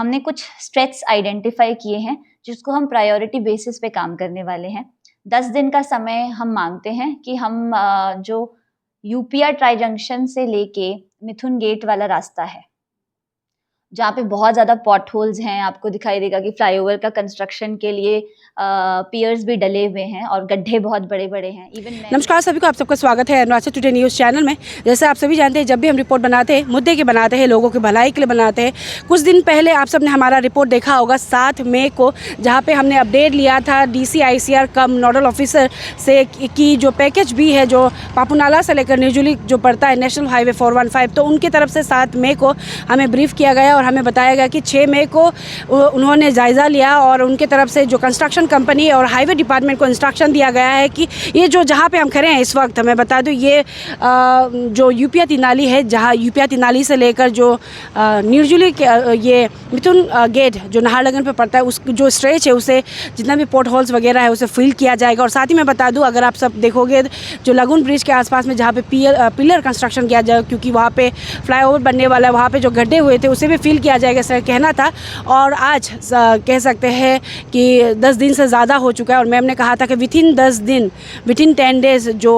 हमने कुछ stretch identify किए हैं जिसको हम प्रायोरिटी बेसिस पे काम करने वाले हैं। 10 दिन का समय हम मांगते हैं कि हम जो यूपिया ट्राई जंक्शन से लेके मिथुन गेट वाला रास्ता है, जहाँ पे बहुत ज़्यादा पॉट होल्स हैं, आपको दिखाई देगा कि फ्लाईओवर का कंस्ट्रक्शन के लिए पियर्स भी डले हुए हैं और गड्ढे बहुत बड़े-बड़े हैं। नमस्कार सभी को, आप सबका स्वागत है अनुराधा टुडे न्यूज़ चैनल में। जैसे आप सभी जानते हैं, जब भी हम रिपोर्ट बनाते हैं मुद्दे की बनाते हैं, लोगों की भलाई के लिए बनाते हैं। कुछ दिन पहले आप सब ने हमारा रिपोर्ट देखा होगा 7 मई को, जहाँ पे हमने अपडेट लिया था DCICR कम नोडल ऑफिसर से कि जो पैकेज भी है जो पापुनाला से लेकर निर्जुली जो पड़ता है नेशनल हाईवे 415, तो उनकी तरफ से 7 मई को हमें ब्रीफ किया गया और हमें बताया गया कि 6 मई को उन्होंने जायज़ा लिया और उनके तरफ से जो कंस्ट्रक्शन कंपनी और हाईवे डिपार्टमेंट को इंस्ट्रक्शन दिया गया है कि ये जो जहाँ पे हम खड़े हैं इस वक्त, मैं बता दूँ ये जो यूपिया तिनाली है, जहाँ यूपिया तिनाली से लेकर जो निर्जुली ये मिथुन गेट जो नाहरलगुन पे पड़ता है, उस जो स्ट्रेच है उसे जितना भी पोर्ट होल्स वगैरह है उसे फिल किया जाएगा। और साथ ही मैं बता दूँ, अगर आप सब देखोगे जो लगुन ब्रिज के आसपास में जहाँ पे पिलर कंस्ट्रक्शन किया जाए, क्योंकि वहाँ पे फ्लाईओवर बनने वाला है, वहाँ पे जो गड्ढे हुए थे उसे भी फिल किया जाएगा, सर कहना था। और आज कह सकते हैं कि 10 दिन से ज़्यादा हो चुका है और मैम ने कहा था कि विथिन 10 दिन, विथिन 10 डेज़ जो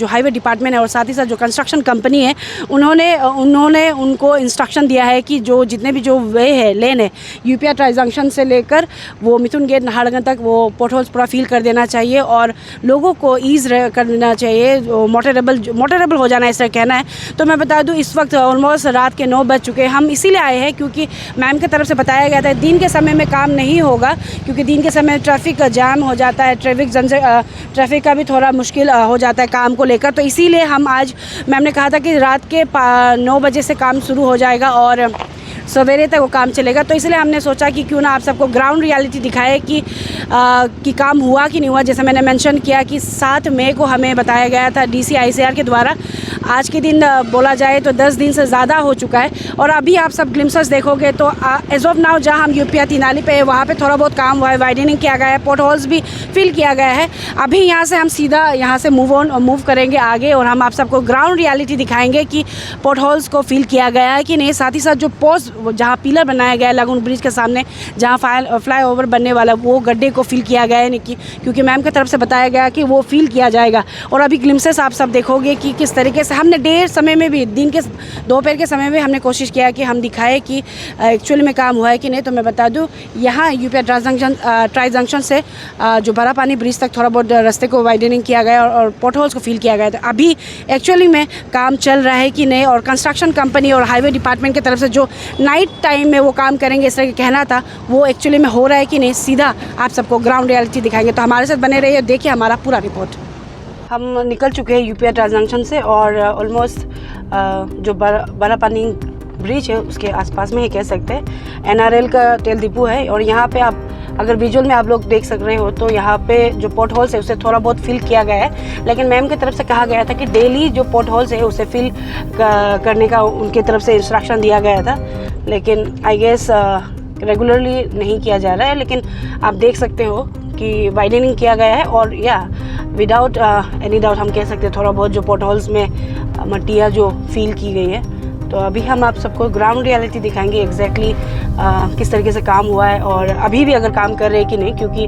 हाईवे डिपार्टमेंट है और साथ ही साथ जो कंस्ट्रक्शन कंपनी है उन्होंने उनको इंस्ट्रक्शन दिया है कि जो जितने भी जो वे है लेन है यूपिया ट्राई जंक्शन से लेकर वो मिथुन गेट नाहरलगुन तक वो पोर्ट होल्स पूरा फिल कर देना चाहिए और लोगों को ईज़ कर देना चाहिए, मोटरेबल हो जाना है, इस तरह कहना है। तो मैं बता दूँ इस वक्त ऑलमोस्ट रात के 9 बज चुके हैं। हम इसीलिए आए हैं क्योंकि मैम की तरफ से बताया गया था दिन के समय में काम नहीं होगा, क्योंकि दिन के समय ट्रैफिक जाम हो जाता है, ट्रैफिक का भी थोड़ा मुश्किल हो जाता है काम को लेकर। तो इसीलिए हम आज, मैम ने कहा था कि रात के 9 बजे से काम शुरू हो जाएगा और सवेरे तक वो काम चलेगा। तो इसलिए हमने सोचा कि क्यों ना आप सबको ग्राउंड रियलिटी दिखाए कि काम हुआ कि नहीं हुआ। जैसे मैंने मेंशन किया कि 7 मई को हमें बताया गया था DCICR के द्वारा, आज के दिन बोला जाए तो 10 दिन से ज़्यादा हो चुका है। और अभी आप सब ग्लिम्सेस देखोगे तो एज ऑफ नाउ जहाँ हम यूपिया तिनाली पे है वहाँ पे थोड़ा बहुत काम हुआ है, वाइडनिंग किया गया है, पोर्ट होल्स भी फिल किया गया है। अभी यहाँ से हम सीधा यहाँ से मूव करेंगे आगे और हम आप सबको ग्राउंड रियलिटी दिखाएंगे कि पोर्ट होल्स को फिल किया गया है कि नहीं। साथ ही साथ जो पोस्ट जहाँ पिलर बनाया गया है लगुन ब्रिज के सामने जहाँ फ्लाईओवर बनने वाला, वो गड्ढे को फिल किया गया है नहीं, क्योंकि मैम की तरफ से बताया गया कि वो फिल किया जाएगा। और अभी ग्लिम्सेस आप सब देखोगे कि किस तरीके से हमने देर समय में भी, दिन के दोपहर के समय में हमने कोशिश किया कि हम दिखाए कि एक्चुअली में काम हुआ है कि नहीं। तो मैं बता दूं यहाँ यूपिया ट्राई जंक्शन से जो बड़ा पानी ब्रिज तक थोड़ा बहुत रास्ते को वाइडनिंग किया गया और पोर्ट होल्स को फिल किया गया। तो अभी एक्चुअली में काम चल रहा है कि नहीं, और कंस्ट्रक्शन कंपनी और हाईवे डिपार्टमेंट की तरफ से जो नाइट टाइम में वो काम करेंगे इस तरह कहना था, वो एक्चुअली में हो रहा है कि नहीं, सीधा आप सबको ग्राउंड रियलिटी दिखाएंगे। तो हमारे साथ बने रहिए, देखिए हमारा पूरा रिपोर्ट। हम निकल चुके हैं यूपिया ट्राई जंक्शन से और ऑलमोस्ट जो बड़ा पानी ब्रिज है उसके आसपास में ही कह सकते हैं NRL का तेल डिपो है। और यहाँ पे आप अगर विजुअल में आप लोग देख सक रहे हो तो यहाँ पे जो पोर्ट होल्स है उसे थोड़ा बहुत फिल किया गया है, लेकिन मैम की तरफ से कहा गया था कि डेली जो पोर्ट होल्स है उसे फिल करने का उनकी तरफ से इंस्ट्रक्शन दिया गया था, लेकिन आई गेस रेगुलरली नहीं किया जा रहा है। लेकिन आप देख सकते हो कि वाइडनिंग किया गया है और या विदाउट एनी डाउट हम कह सकते हैं थोड़ा बहुत जो पोर्ट होल्स में मट्टियाँ जो फिल की गई है। तो अभी हम आप सबको ग्राउंड रियलिटी दिखाएंगे एग्जैक्टली किस तरीके से काम हुआ है और अभी भी अगर काम कर रहे हैं कि नहीं, क्योंकि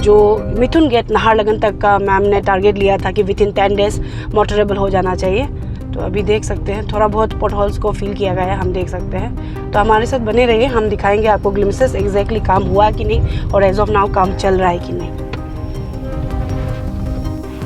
जो मिथुन गेट नाहरलगुन तक का मैम ने टारगेट लिया था कि विथिन 10 डेज़ मोटरेबल हो जाना चाहिए। तो अभी देख सकते हैं थोड़ा बहुत पोर्ट होल्स को फिल किया गया है, हम देख सकते हैं। तो हमारे साथ बने रहिए, हम दिखाएंगे आपको ग्लिम्सेस एग्जैक्टली काम हुआ कि नहीं और एज ऑफ नाउ काम चल रहा है कि नहीं।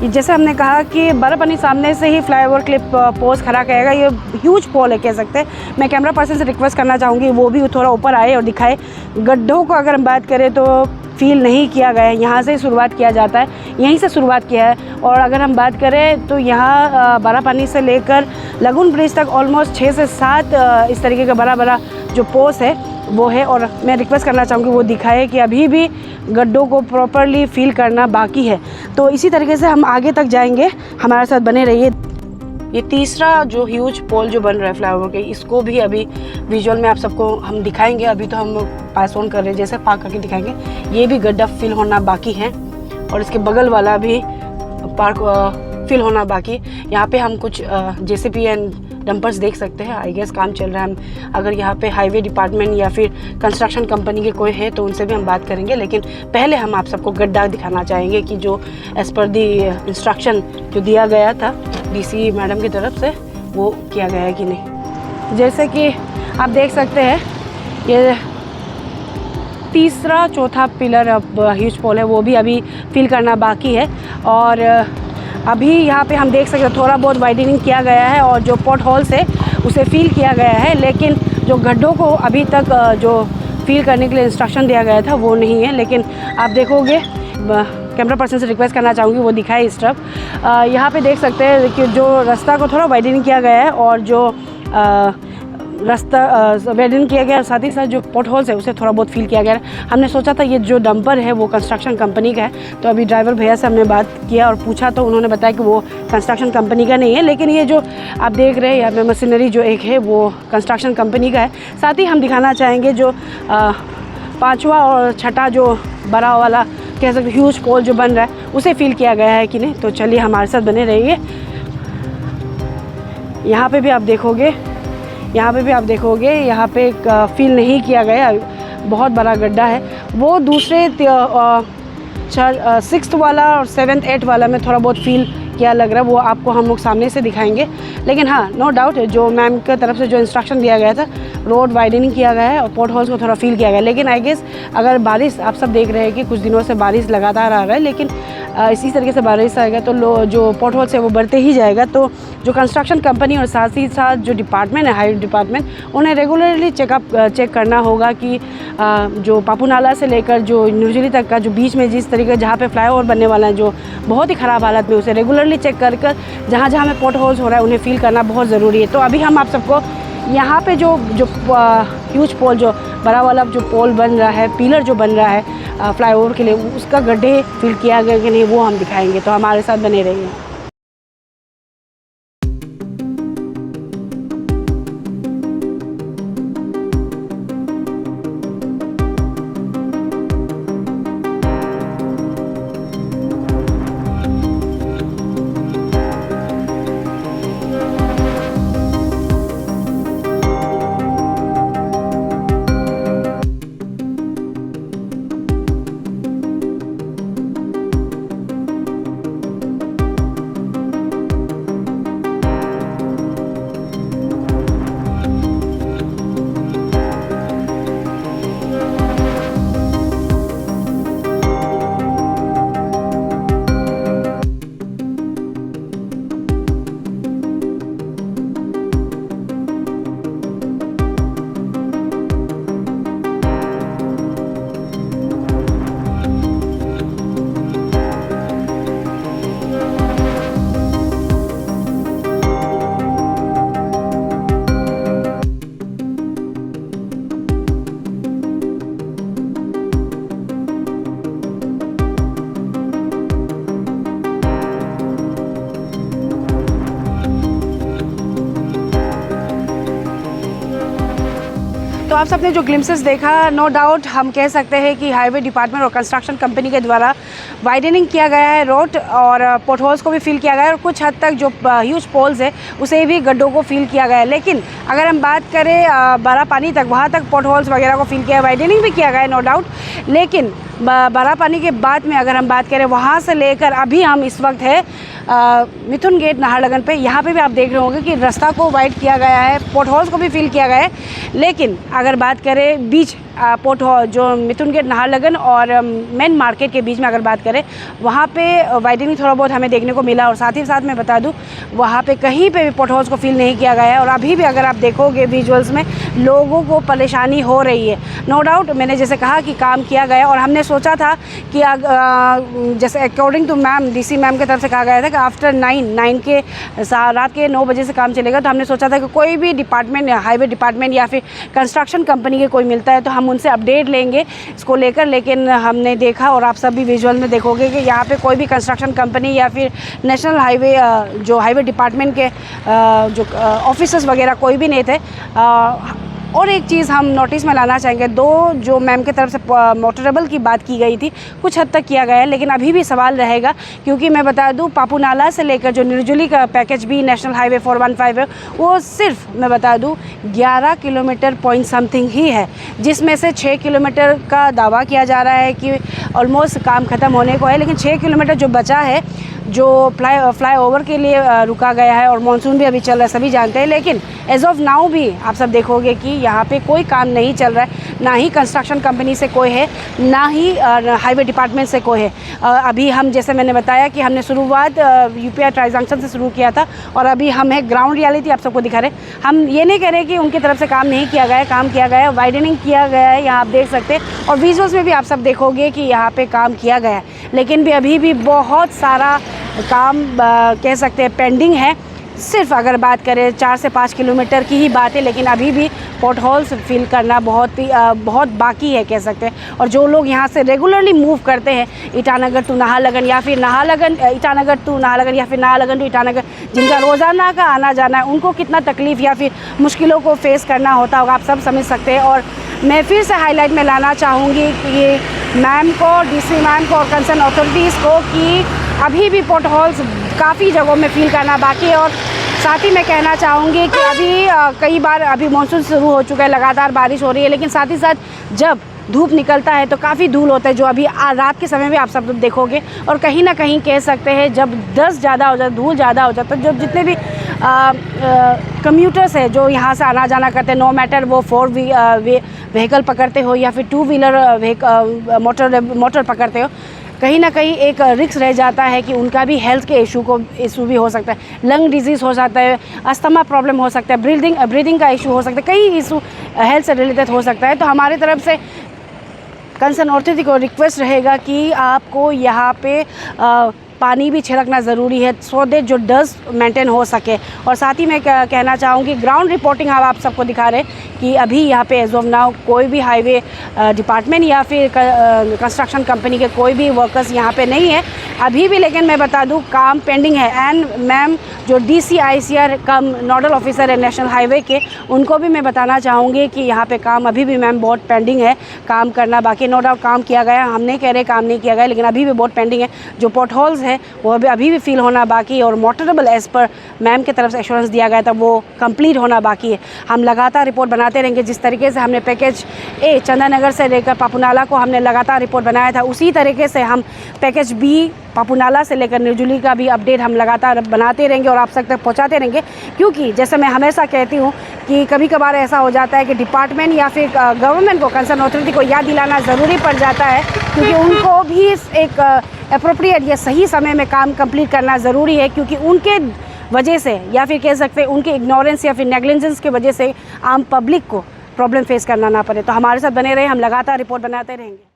जैसे हमने कहा कि बड़ा पानी सामने से ही फ्लाईओवर के लिए पोस्ट खड़ा करेगा, ये ह्यूज पोल है कह सकते हैं। मैं कैमरा पर्सन से रिक्वेस्ट करना चाहूँगी वो भी थोड़ा ऊपर आए और दिखाए। गड्ढों को अगर हम बात करें तो फील नहीं किया गया है, यहाँ से शुरुआत किया जाता है, यहीं से शुरुआत किया है। और अगर हम बात करें तो यहाँ बड़ा पानी से लेकर लगुन ब्रिज तक ऑलमोस्ट 6 से 7 इस तरीके का बड़ा जो पोस्ट है वो है। और मैं रिक्वेस्ट करना चाहूँगी वो दिखाए कि अभी भी गड्ढों को प्रॉपरली फिल करना बाकी है। तो इसी तरीके से हम आगे तक जाएंगे, हमारे साथ बने रहिए। ये तीसरा जो ह्यूज पोल जो बन रहा है फ्लाईओवर के, इसको भी अभी विजुअल में आप सबको हम दिखाएंगे। अभी तो हम पास ऑन कर रहे हैं, जैसे पार्क करके दिखाएंगे। ये भी गड्ढा फिल होना बाकी है और इसके बगल वाला भी पार्क फिल होना बाकी। यहाँ पे हम कुछ JCB एंड डंपर्स देख सकते हैं। आई गेस काम चल रहा है। हम अगर यहाँ पे हाईवे डिपार्टमेंट या फिर कंस्ट्रक्शन कंपनी के कोई है तो उनसे भी हम बात करेंगे, लेकिन पहले हम आप सबको गड्ढा दिखाना चाहेंगे कि जो एज़ पर दी इंस्ट्रक्शन जो दिया गया था डीसी मैडम की तरफ से वो किया गया है कि नहीं। जैसे कि आप देख सकते हैं ये तीसरा चौथा पिलर अब ह्यूज पोल है, वो भी अभी फिल करना बाकी है। और अभी यहाँ पे हम देख सकते हैं थोड़ा बहुत वाइडनिंग किया गया है और जो पॉट होल्स है उसे फिल किया गया है, लेकिन जो गड्ढों को अभी तक जो फिल करने के लिए इंस्ट्रक्शन दिया गया था वो नहीं है। लेकिन आप देखोगे, कैमरा पर्सन से रिक्वेस्ट करना चाहूँगी वो दिखाए इस तरफ। यहाँ पे देख सकते हैं कि जो रास्ता को थोड़ा वाइडनिंग किया गया है और जो रास्ता वाइडन किया गया, साथ ही साथ जो पॉट होल्स है उसे थोड़ा बहुत फिल किया गया है। हमने सोचा था ये जो डंपर है वो कंस्ट्रक्शन कंपनी का है, तो अभी ड्राइवर भैया से हमने बात किया और पूछा तो उन्होंने बताया कि वो कंस्ट्रक्शन कंपनी का नहीं है, लेकिन ये जो आप देख रहे हैं यहाँ पे मशीनरी जो एक है वो कंस्ट्रक्शन कंपनी का है। साथ ही हम दिखाना चाहेंगे जो पाँचवा और छठा जो बड़ा वाला कह सकते ह्यूज पोल जो बन रहा है उसे फिल किया गया है कि नहीं। तो चलिए हमारे साथ बने रहिए। यहाँ पे भी आप देखोगे, यहाँ पे फिल नहीं किया गया, बहुत बड़ा गड्ढा है। वो दूसरे 6th वाला और 7th 8th वाला में थोड़ा बहुत फिल किया लग रहा है, वो आपको हम लोग सामने से दिखाएंगे। लेकिन हाँ, नो डाउट जो मैम की तरफ से जो इंस्ट्रक्शन दिया गया था, रोड वाइडनिंग किया गया है और पॉट होल्स को थोड़ा फिल किया गया। लेकिन आई गेस अगर बारिश, आप सब देख रहे हैं कि कुछ दिनों से बारिश लगातार आ रहा है, लेकिन इसी तरीके से बारिश आएगा तो जो पॉट होल्स है वो बढ़ते ही जाएगा। तो जो कंस्ट्रक्शन कंपनी और साथ ही साथ जो डिपार्टमेंट है, हाईवे डिपार्टमेंट, उन्हें रेगुलरली चेक करना होगा कि जो पापू नाला से लेकर जो न्यूजिली तक का जो बीच में जिस तरीके जहाँ पे फ्लाईओवर बनने वाला है जो बहुत ही ख़राब हालत में, उसे रेगुलरली चेक कर जहाँ में पॉट होल्स हो रहा है उन्हें फिल करना बहुत ज़रूरी है। तो अभी हम आप सबको यहाँ पे जो ह्यूज पोल, जो बड़ा वाला जो पोल बन रहा है, पिलर जो बन रहा है फ्लाईओवर के लिए, उसका गड्ढे फिल किया गया कि नहीं वो हम दिखाएंगे। तो हमारे साथ बने रहिए। तो आप सबने जो ग्लिम्सेस देखा, नो डाउट हम कह सकते हैं कि हाईवे डिपार्टमेंट और कंस्ट्रक्शन कंपनी के द्वारा वाइडनिंग किया गया है रोड और पोट होल्स को भी फिल किया गया है और कुछ हद तक जो ह्यूज पोल्स है उसे भी गड्ढों को फिल किया गया है। लेकिन अगर हम बात करें बड़ा पानी तक, वहाँ तक पोट होल्स वगैरह को फिल किया, वाइडनिंग भी किया गया है नो डाउट। लेकिन बड़ा पानी के बाद में अगर हम बात करें, वहाँ से लेकर अभी हम इस वक्त है मिथुन गेट नाहरलगुन पे, यहाँ पे भी आप देख रहे होंगे कि रास्ता को वाइड किया गया है, पोट होल्स को भी फिल किया गया है। लेकिन अगर बात करें बीच पोट जो मिथुन गेट नाहरलगुन और मेन मार्केट के बीच में अगर बात करें, वहाँ पे वाइडनिंग थोड़ा बहुत हमें देखने को मिला। और साथ ही साथ मैं बता दूँ, वहाँ पे कहीं पे भी पोट होल्स को फिल नहीं किया गया है और अभी भी अगर आप देखोगे विजुअल्स में, लोगों को परेशानी हो रही है। नो डाउट मैंने जैसे कहा कि काम किया गया और हमने सोचा था कि जैसे according to ma'am, DC ma'am की तरफ से कहा गया था कि आफ्टर 9 के रात के 9 बजे से काम चलेगा। तो हमने सोचा था कि कोई भी डिपार्टमेंट, हाईवे डिपार्टमेंट या फिर कंस्ट्रक्शन कंपनी के कोई मिलता है तो हम उनसे अपडेट लेंगे इसको लेकर। लेकिन हमने देखा और आप सब भी विजुअल में देखोगे कि यहाँ पे कोई भी कंस्ट्रक्शन कंपनी या फिर नेशनल हाईवे जो हाईवे डिपार्टमेंट के जो ऑफिसर्स वगैरह कोई भी नहीं थे। और एक चीज़ हम नोटिस में लाना चाहेंगे, दो जो मैम की तरफ से मोटरेबल की बात की गई थी कुछ हद तक किया गया है, लेकिन अभी भी सवाल रहेगा क्योंकि मैं बता दूं पापू नाला से लेकर जो निर्जुली का पैकेज बी नेशनल हाईवे 415 है वो सिर्फ मैं बता दूं 11 किलोमीटर पॉइंट समथिंग ही है, जिसमें से 6 किलोमीटर का दावा किया जा रहा है कि ऑलमोस्ट काम ख़त्म होने को है, लेकिन 6 किलोमीटर जो बचा है जो फ्लाई ओवर के लिए रुका गया है और मानसून भी अभी चल रहा है सभी जानते हैं, लेकिन एज ऑफ नाउ भी आप सब देखोगे कि यहाँ पे कोई काम नहीं चल रहा है, ना ही कंस्ट्रक्शन कंपनी से कोई है, ना ही हाईवे डिपार्टमेंट से कोई है। अभी हम जैसे मैंने बताया कि हमने शुरुआत यूपीआई ट्राई जंक्शन से शुरू किया था और अभी हम है ग्राउंड रियलिटी आप सबको दिखा रहे हैं। हम ये नहीं कह रहे कि उनकी तरफ से काम नहीं किया गया है, काम किया गया है, वाइडनिंग किया गया है, यहाँ आप देख सकते हैं और विजुअल्स में भी आप सब देखोगे कि यहाँ पे काम किया गया है, लेकिन भी अभी भी बहुत सारा काम कह सकते हैं पेंडिंग है। सिर्फ अगर बात करें 4 से 5 किलोमीटर की ही बात है, लेकिन अभी भी पोर्ट होल्स फिल करना बहुत बाकी है कह सकते हैं। और जो लोग यहाँ से रेगुलरली मूव करते हैं ईटानगर टू नाहरलगन या फिर ईटानगर टू नाहरलगन या फिर नाहरलगन टू ईटानगर, जिनका रोज़ाना का आना जाना है, उनको कितना तकलीफ़ या फिर मुश्किलों को फेस करना होता होगा आप सब समझ सकते हैं। और मैं फिर से हाईलाइट में लाना चाहूँगी कि मैम को, डीसी मैम को और कंसर्न अथॉरिटीज़ को कि अभी भी पोर्ट होल्स काफ़ी जगहों में फील करना बाकी है। और साथ ही मैं कहना चाहूँगी कि अभी कई बार अभी मानसून शुरू हो चुका है, लगातार बारिश हो रही है, लेकिन साथ ही साथ जब धूप निकलता है तो काफ़ी धूल होता है, जो अभी रात के समय में आप सब देखोगे। और कहीं ना कहीं कह सकते हैं जब डस्ट ज़्यादा हो जाता है, धूल ज़्यादा हो जाता है, जब जितने भी कम्यूटर्स है जो यहाँ से आना जाना करते हैं, नो मैटर वो 4 व्हीकल पकड़ते हो या फिर 2 व्हीलर मोटर पकड़ते हो, कहीं ना कहीं एक रिस्क रह जाता है कि उनका भी हेल्थ के इशू भी हो सकता है, लंग डिजीज़ हो सकता है, अस्थमा प्रॉब्लम हो सकता है, ब्रीदिंग का इशू हो सकता है, कई इशू हेल्थ से रिलेटेड हो सकता है। तो हमारी तरफ से कंसर्न अथॉरिटी को रिक्वेस्ट रहेगा कि आपको यहाँ पे पानी भी छिड़कना ज़रूरी है सो दैट जो डस्ट मेंटेन हो सके। और साथ ही मैं कहना चाहूँगी ग्राउंड रिपोर्टिंग आप सबको दिखा रहे हैं कि अभी यहाँ पे एज ऑफ नाउ कोई भी हाईवे डिपार्टमेंट या फिर कंस्ट्रक्शन कंपनी के कोई भी वर्कर्स यहाँ पे नहीं है अभी भी, लेकिन मैं बता दूँ काम पेंडिंग है। एंड मैम जो DCICR कम नोडल ऑफिसर है नेशनल हाईवे के, उनको भी मैं बताना चाहूँगी कि यहाँ पे काम अभी भी मैम बहुत पेंडिंग है, काम करना बाकी। नो डाउट काम किया गया, हम नहीं कह रहे काम नहीं किया गया, लेकिन अभी भी बहुत पेंडिंग है। जो पोर्ट होल्स है वो अभी भी फिल होना बाकी है और मोटरेबल एज पर मैम की तरफ से एश्योरेंस दिया गया था वो कंप्लीट होना बाकी है। हम लगातार रिपोर्ट बनाते रहेंगे, जिस तरीके से हमने पैकेज ए चंदानगर से लेकर पापूनाला को हमने लगातार रिपोर्ट बनाया था, उसी तरीके से हम पैकेज बी पापूनाला से लेकर निर्जुली का भी अपडेट हम लगातार बनाते रहेंगे और आप तक पहुंचाते रहेंगे। क्योंकि जैसे मैं हमेशा कहती हूं कि कभी कभार ऐसा हो जाता है कि डिपार्टमेंट या फिर गवर्नमेंट को, कंसर्न अथॉरिटी को याद दिलाना ज़रूरी पड़ जाता है, क्योंकि उनको भी एक एप्रोप्रिएट या सही समय में काम कंप्लीट करना ज़रूरी है, क्योंकि उनके वजह से या फिर कह सकते हैं उनके इग्नोरेंस या फिर नेग्लिजेंस की वजह से आम पब्लिक को प्रॉब्लम फेस करना ना पड़े। तो हमारे साथ बने रहे, हम लगातार रिपोर्ट बनाते रहेंगे।